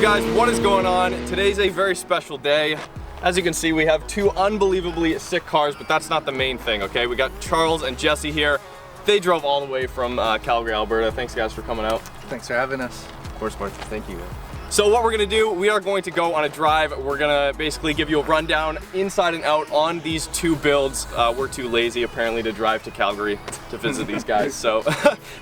guys, what is going on? Today's a very special day. As you can see, we have two unbelievably sick cars, but that's not the main thing, okay? We got Charles and Jesse here. They drove all the way from Calgary, Alberta. Thanks guys for coming out. Thanks for having us. Of course, Martha. Thank you, man. So what we're gonna do, we are going to go on a drive. We're gonna basically give you a rundown inside and out on these two builds. We're too lazy apparently to drive to Calgary to visit these guys. So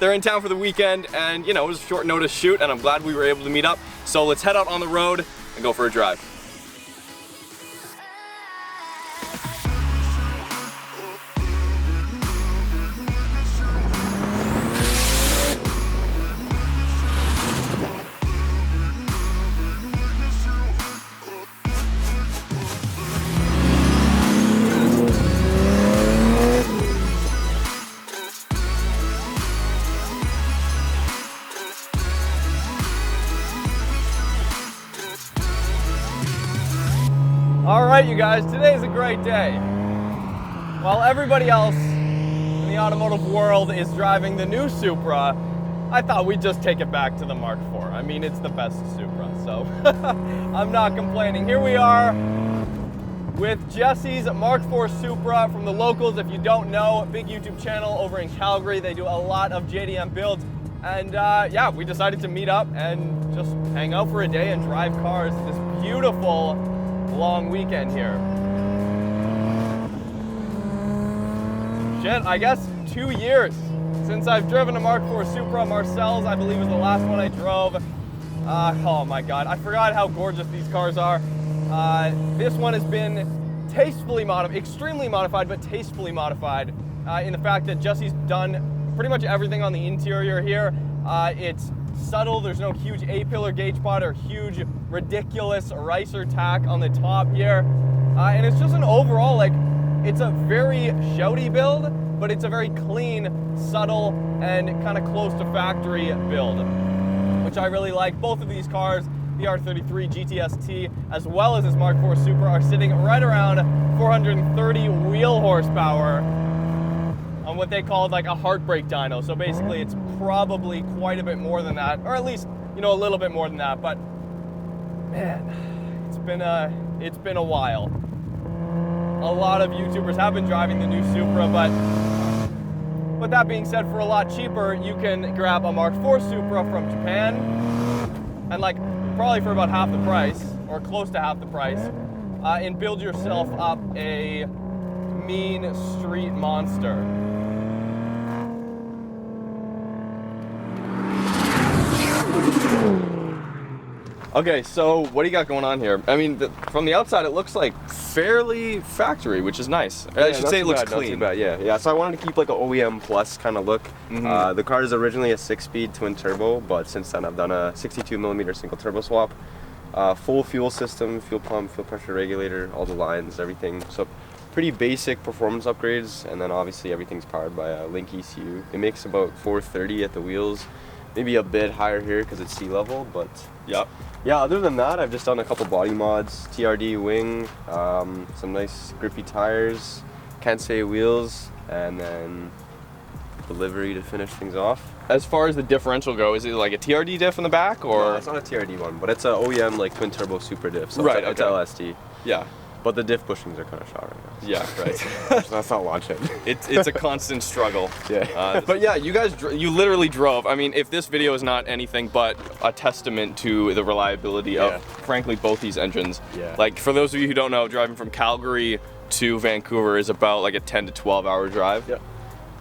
they're in town for the weekend and you know, it was a short notice shoot and I'm glad we were able to meet up. So let's head out on the road and go for a drive. All right, you guys, today's a great day. While everybody else in the automotive world is driving the new Supra, I thought we'd just take it back to the Mark IV. I mean, it's the best Supra, so I'm not complaining. Here we are with Jesse's Mark IV Supra from the LowCals. If you don't know, big YouTube channel over in Calgary. They do a lot of JDM builds. And yeah, we decided to meet up and just hang out for a day and drive cars this beautiful long weekend here. Shit, I guess 2 years since I've driven a Mark IV Supra. Marcel's, I believe, was the last one I drove. Oh my God, I forgot how gorgeous these cars are. This one has been tastefully modified, extremely modified, but tastefully modified in the fact that Jesse's done pretty much everything on the interior here. It's subtle, there's no huge A-pillar gauge pod or huge ridiculous ricer tack on the top here. And it's just an overall, like, it's a very shouty build, but it's a very clean, subtle, and kind of close to factory build, which I really like. Both of these cars, the R33 gts-t, as well as this Mark IV Supra, are sitting right around 430 wheel horsepower on what they call like a heartbreak dyno. So basically it's probably quite a bit more than that, or at least, you know, a little bit more than that. But man, it's been a while. A lot of YouTubers have been driving the new Supra, but that being said, for a lot cheaper, you can grab a Mark IV Supra from Japan, and like probably for about half the price, or close to half the price, and build yourself up a mean street monster. Okay, so what do you got going on here? I mean, from the outside, it looks like fairly factory, which is nice. Yeah, I should say it looks clean. Not too bad, yeah. So I wanted to keep like an OEM plus kind of look. The car is originally a 6-speed twin turbo, but since then I've done a 62mm single turbo swap. Full fuel system, fuel pump, fuel pressure regulator, all the lines, everything. So pretty basic performance upgrades, and then obviously everything's powered by a Link ECU. It makes about 430 at the wheels. Maybe a bit higher here because it's sea level, but yep. Yeah, other than that, I've just done a couple body mods, TRD wing, some nice grippy tires, can't say wheels, and then the livery to finish things off. As far as the differential go, is it like a TRD diff in the back, or? No, it's not a TRD one, but it's an OEM like twin turbo super diff, so right, it's okay. LSD. Yeah. But the diff bushings are kind of shot right now. So. Yeah, right. That's not launching. It's a constant struggle. Yeah. But yeah, you guys, you literally drove. I mean, if this video is not anything but a testament to the reliability of, frankly, both these engines. Yeah. Like, for those of you who don't know, driving from Calgary to Vancouver is about like a 10 to 12 hour drive. Yeah.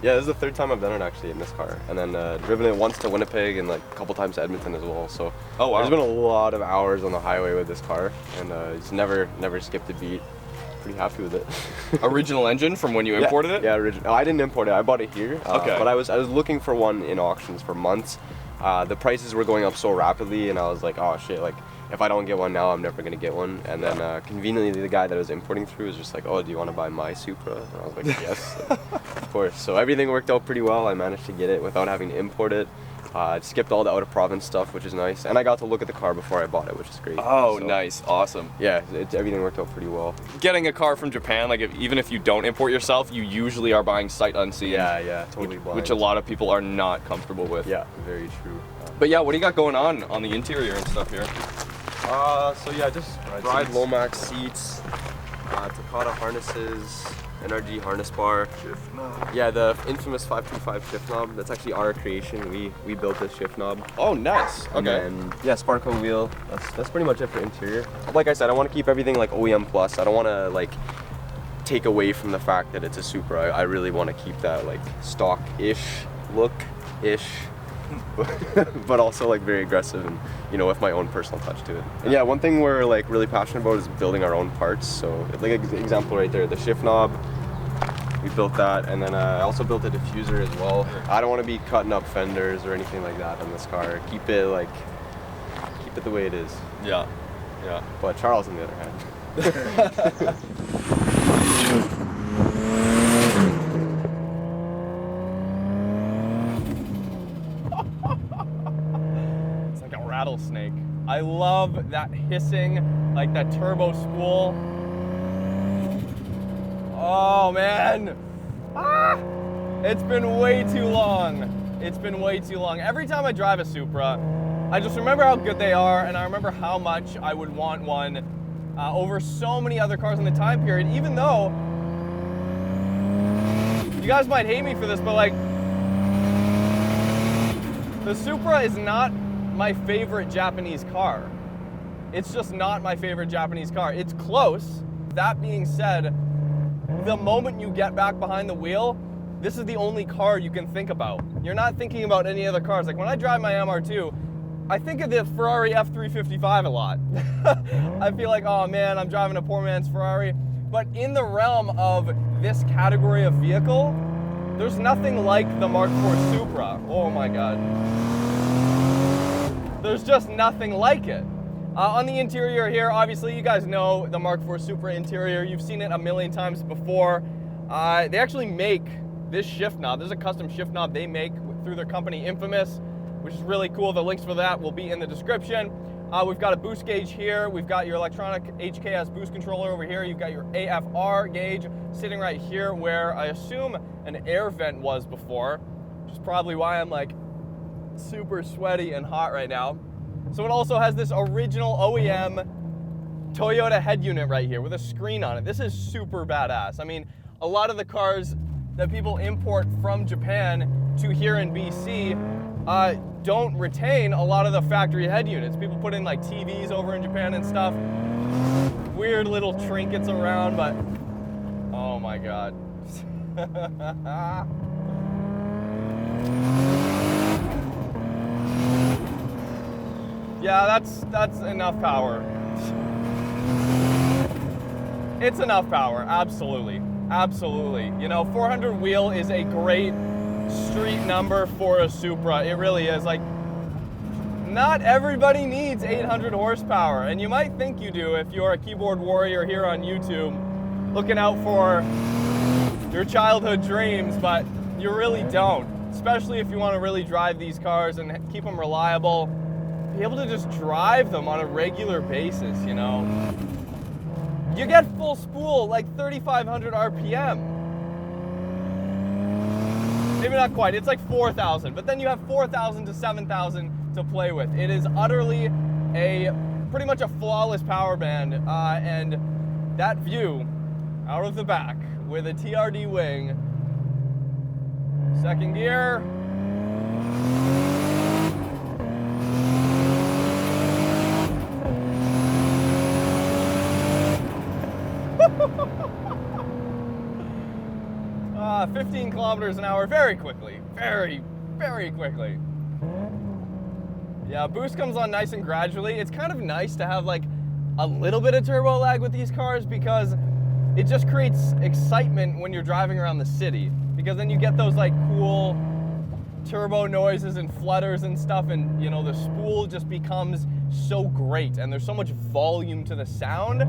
Yeah, this is the third time I've done it actually in this car, and then driven it once to Winnipeg and like a couple times to Edmonton as well. So oh, wow. There's been a lot of hours on the highway with this car, and it's never skipped a beat. Pretty happy with it. Original engine from when you imported it? Yeah, original. I didn't import it. I bought it here. Okay. But I was looking for one in auctions for months. The prices were going up so rapidly, and I was like, oh shit, like if I don't get one now, I'm never gonna get one. And then conveniently, the guy that I was importing through was just like, oh, do you want to buy my Supra? And I was like, yes, of course. So everything worked out pretty well. I managed to get it without having to import it. Skipped all the out of province stuff, which is nice, and I got to look at the car before I bought it, which is great. Oh, so, nice, awesome. Yeah, everything worked out pretty well. Getting a car from Japan, like even if you don't import yourself, you usually are buying sight unseen. Yeah, totally blind. Which a lot of people are not comfortable with. Yeah, very true. But yeah, what do you got going on the interior and stuff here? So yeah, just ride Lomax seats, Takata harnesses, NRG harness bar. Shift knob. Yeah, the infamous 525 shift knob. That's actually our creation. We built this shift knob. Oh, nice. Okay. And yeah, Sparco wheel. That's pretty much it for interior. Like I said, I want to keep everything like OEM plus. I don't want to like take away from the fact that it's a Supra. I really want to keep that like stock-ish look-ish. But also like very aggressive and, you know, with my own personal touch to it. And yeah, one thing we're like really passionate about is building our own parts. So like example right there, the shift knob, we built that, and then I also built a diffuser as well. I don't want to be cutting up fenders or anything like that on this car. Keep it the way it is. Yeah. But Charles on the other hand. Rattlesnake. I love that hissing, like that turbo spool. Oh man, it's been way too long. It's been way too long. Every time I drive a Supra, I just remember how good they are, and I remember how much I would want one over so many other cars in the time period, even though you guys might hate me for this, but like the Supra is not my favorite Japanese car. It's just not my favorite Japanese car. It's close. That being said, the moment you get back behind the wheel, this is the only car you can think about. You're not thinking about any other cars. Like when I drive my MR2, I think of the Ferrari F355 a lot. I feel like, oh man, I'm driving a poor man's Ferrari. But in the realm of this category of vehicle, there's nothing like the Mark IV Supra. Oh my God. There's just nothing like it. On the interior here, obviously you guys know the Mark IV Supra interior. You've seen it a million times before. They actually make this shift knob. There's a custom shift knob they make through their company Infamous, which is really cool. The links for that will be in the description. We've got a boost gauge here. We've got your electronic HKS boost controller over here. You've got your AFR gauge sitting right here where I assume an air vent was before, which is probably why I'm like super sweaty and hot right now. So it also has this original OEM Toyota head unit right here with a screen on it. This is super badass. I mean, a lot of the cars that people import from Japan to here in BC don't retain a lot of the factory head units. People put in like TVs over in Japan and stuff. Weird little trinkets around, but oh my God. Yeah, that's enough power. It's enough power, absolutely. Absolutely. You know, 400 wheel is a great street number for a Supra. It really is. Like, not everybody needs 800 horsepower, and you might think you do if you're a keyboard warrior here on YouTube looking out for your childhood dreams, but you really don't. Especially if you want to really drive these cars and keep them reliable. Be able to just drive them on a regular basis, you know. You get full spool, like 3,500 RPM. Maybe not quite, it's like 4,000, but then you have 4,000 to 7,000 to play with. It is utterly pretty much a flawless power band, and that view out of the back with a TRD wing. Second gear. Ah, 15 kilometers an hour very quickly. Very, very quickly. Yeah, boost comes on nice and gradually. It's kind of nice to have like a little bit of turbo lag with these cars because it just creates excitement when you're driving around the city, because then you get those like cool turbo noises and flutters and stuff, and you know, the spool just becomes so great and there's so much volume to the sound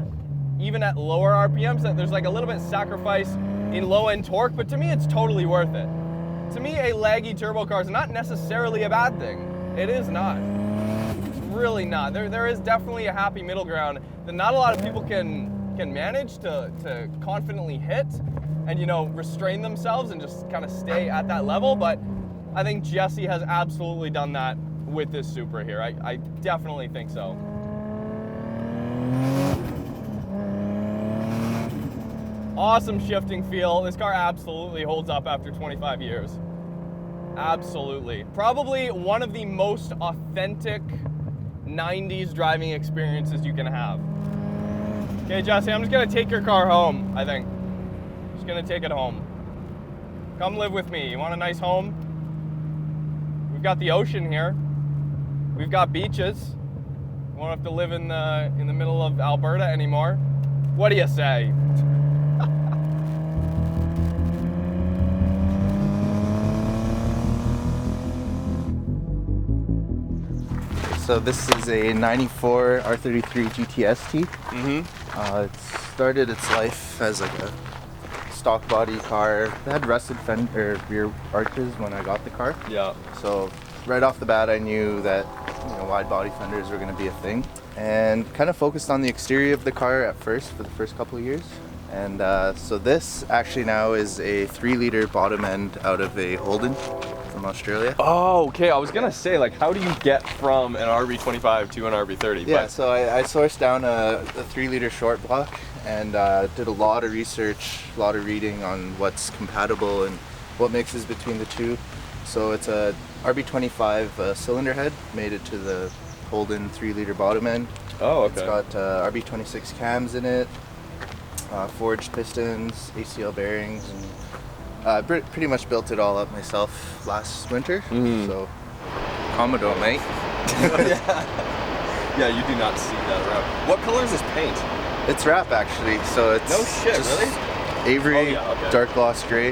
even at lower RPMs that there's like a little bit of sacrifice in low-end torque, but to me it's totally worth it. To me, a laggy turbo car is not necessarily a bad thing. It is not. It's really not. There is definitely a happy middle ground that not a lot of people can manage to confidently hit and, you know, restrain themselves and just kind of stay at that level, but I think Jesse has absolutely done that with this Supra here. I definitely think so. Awesome shifting feel. This car absolutely holds up after 25 years. Absolutely. Probably one of the most authentic 90s driving experiences you can have. Okay, Jesse, I'm just gonna take your car home, I think. Just gonna take it home. Come live with me. You want a nice home? We've got the ocean here. We've got beaches. You won't have to live in the middle of Alberta anymore. What do you say? So this is a 94 R33 gts-t. It started its life as like a stock body car. It had rusted rear arches when I got the car. Yeah. So right off the bat, I knew that wide body fenders were going to be a thing, and kind of focused on the exterior of the car at first for the first couple of years. And so this actually now is a 3-liter bottom end out of a Holden from Australia. Oh, okay. I was gonna say, like, how do you get from an RB25 to an RB30? Yeah, so I sourced down a 3-liter short block and did a lot of research, a lot of reading on what's compatible and what mixes between the two. So it's a RB25 cylinder head, made it to the Holden 3-liter bottom end. Oh, okay. It's got RB26 cams in it, forged pistons, ACL bearings, and pretty much built it all up myself last winter. So, Commodore, mate. Yeah, you do not see that wrap. What color is this paint? It's wrap actually, so it's No shit, just really? Avery, Oh, yeah, okay. dark gloss gray.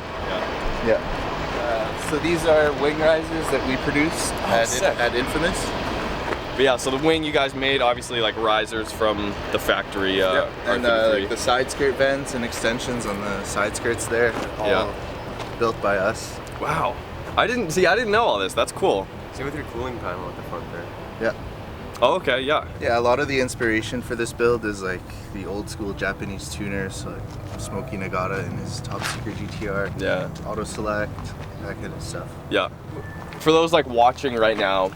Yeah. So these are wing risers that we produce sick. at Infamous. But yeah, so the wing you guys made, obviously, like risers from the factory. And R33. like the side skirt vents and extensions on the side skirts there, all built by us. Wow. I didn't know all this. That's cool. Same with your cooling panel at the front there. Yeah. Oh, okay, yeah. Yeah, a lot of the inspiration for this build is like the old school Japanese tuners, so like Smokey Nagata in his Top Secret GTR, Yeah. Auto Select, that kind of stuff. Yeah. For those like watching right now,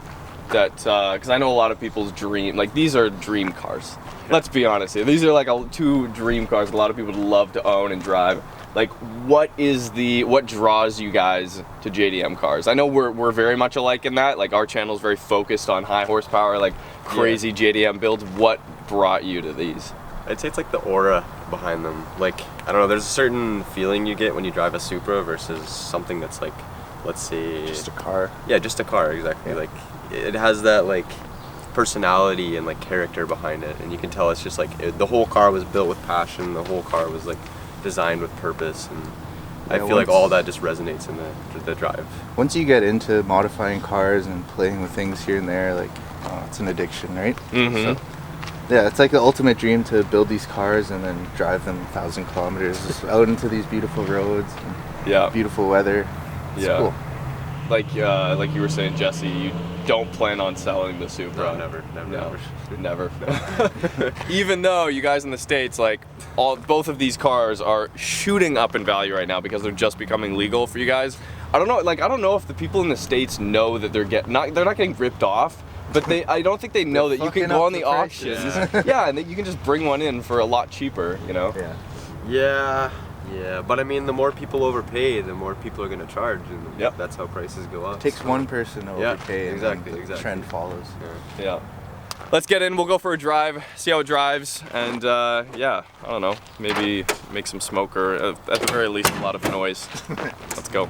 that because I know a lot of people's dream, like these are dream cars. Let's be honest here. These are like two dream cars a lot of people would love to own and drive. Like, what draws you guys to JDM cars? I know we're very much alike in that. Like, our channel is very focused on high horsepower, like crazy JDM builds. What brought you to these? I'd say it's like the aura behind them. Like, I don't know, there's a certain feeling you get when you drive a Supra versus something that's like, let's say... Just a car. Yeah, just a car, exactly. Yeah. Like, it has that, like, personality and, like, character behind it. And you can tell it's just, like, the whole car was built with passion. The whole car was, like, designed with purpose. And I feel like all that just resonates in the drive. Once you get into modifying cars and playing with things here and there, like, it's an addiction, right? Mm-hmm. So, yeah, it's like the ultimate dream to build these cars and then drive them 1,000 kilometers out into these beautiful roads and beautiful weather. It's cool. Like you were saying, Jesse, you don't plan on selling the Supra. No, never. Even though you guys in the States, like, both of these cars are shooting up in value right now because they're just becoming legal for you guys. I don't know if the people in the States know that they're not getting ripped off, but I don't think they know that you can go on the auctions. Yeah, and that you can just bring one in for a lot cheaper, you know? Yeah, but I mean, the more people overpay, the more people are going to charge, and that's how prices go up. It takes one person to overpay, and the trend follows. Yeah. Let's get in, we'll go for a drive, see how it drives, and I don't know, maybe make some smoke or at the very least a lot of noise. Let's go.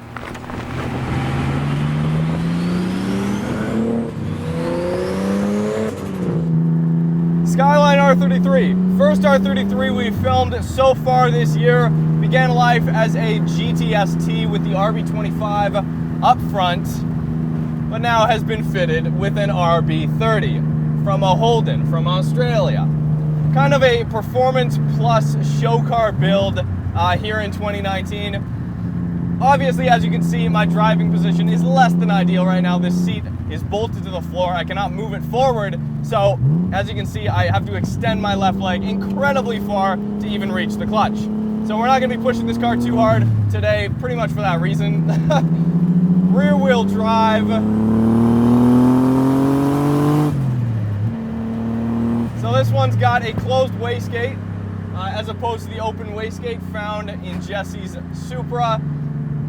Skyline R33. First R33 we've filmed so far this year. Began life as a gts-t with the RB25 up front, but now has been fitted with an RB30 from a Holden from Australia. Kind of a performance plus show car build here in 2019. Obviously, as you can see, my driving position is less than ideal right now. This seat is bolted to the floor. I cannot move it forward. So, as you can see, I have to extend my left leg incredibly far to even reach the clutch. So we're not gonna be pushing this car too hard today, pretty much for that reason. Rear wheel drive. So this one's got a closed wastegate as opposed to the open wastegate found in Jesse's Supra.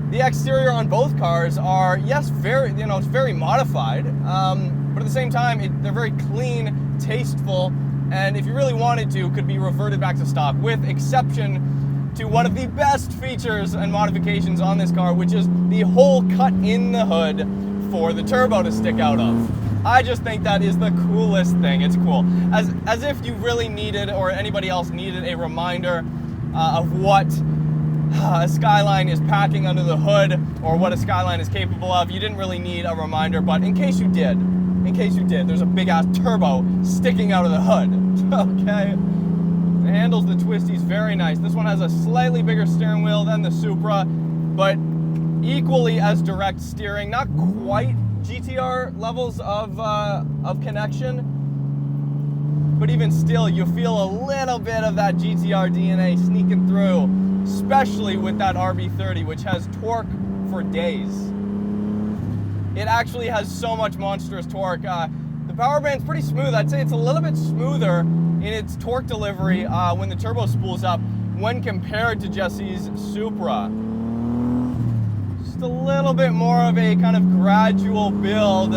The exterior on both cars are, yes, it's very modified, but at the same time, they're very clean, tasteful, and if you really wanted to, could be reverted back to stock, with exception to one of the best features and modifications on this car, which is the hole cut in the hood for the turbo to stick out of. I just think that is the coolest thing. It's cool. As if you really needed, or anybody else needed, a reminder of what a Skyline is packing under the hood, or what a Skyline is capable of. You didn't really need a reminder, but in case you did, there's a big ass turbo sticking out of the hood. Okay? It handles the twisties very nice. This one has a slightly bigger steering wheel than the Supra, but equally as direct steering. Not quite GTR levels of connection, but even still, you feel a little bit of that GTR DNA sneaking through, especially with that RB30, which has torque for days. It actually has so much monstrous torque. The power band's pretty smooth. I'd say it's a little bit smoother in its torque delivery when the turbo spools up when compared to Jesse's Supra. Just a little bit more of a kind of gradual build.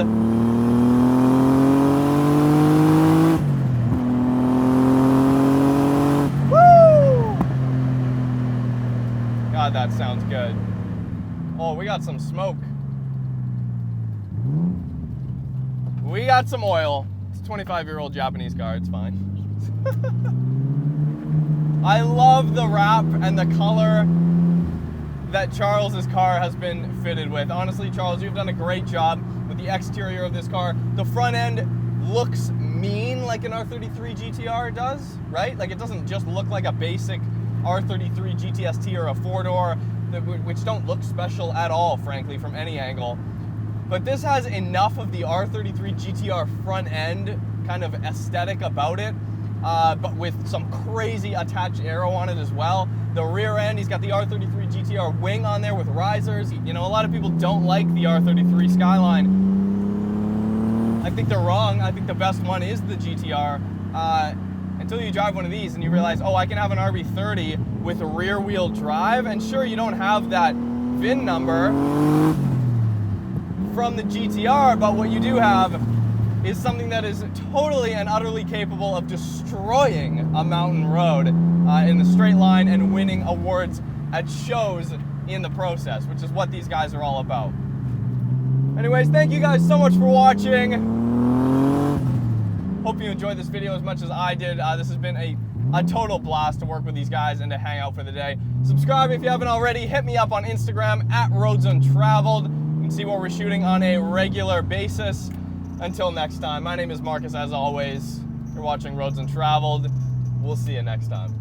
God, that sounds good. Oh, we got some smoke. We got some oil. It's a 25-year-old Japanese car, it's fine. I love the wrap and the color that Charles's car has been fitted with. Honestly, Charles, you've done a great job with the exterior of this car. The front end looks mean like an R33 GTR does, right? Like, it doesn't just look like a basic R33 gts-t or a four-door, which don't look special at all, frankly, from any angle. But this has enough of the R33 GTR front end kind of aesthetic about it, but with some crazy attached aero on it as well. The rear end, he's got the R33 GTR wing on there with risers. You know, a lot of people don't like the R33 Skyline. I think they're wrong. I think the best one is the GTR. Until you drive one of these and you realize, oh, I can have an RB30 with a rear wheel drive, and sure, you don't have that VIN number from the GTR, but what you do have is something that is totally and utterly capable of destroying a mountain road in the straight line and winning awards at shows in the process, which is what these guys are all about. Anyways, thank you guys so much for watching. Hope you enjoyed this video as much as I did. This has been a total blast to work with these guys and to hang out for the day. Subscribe if you haven't already. Hit me up on Instagram at Roads Untraveled. You can see what we're shooting on a regular basis. Until next time, my name is Marcus, as always. You're watching Roads Untraveled. We'll see you next time.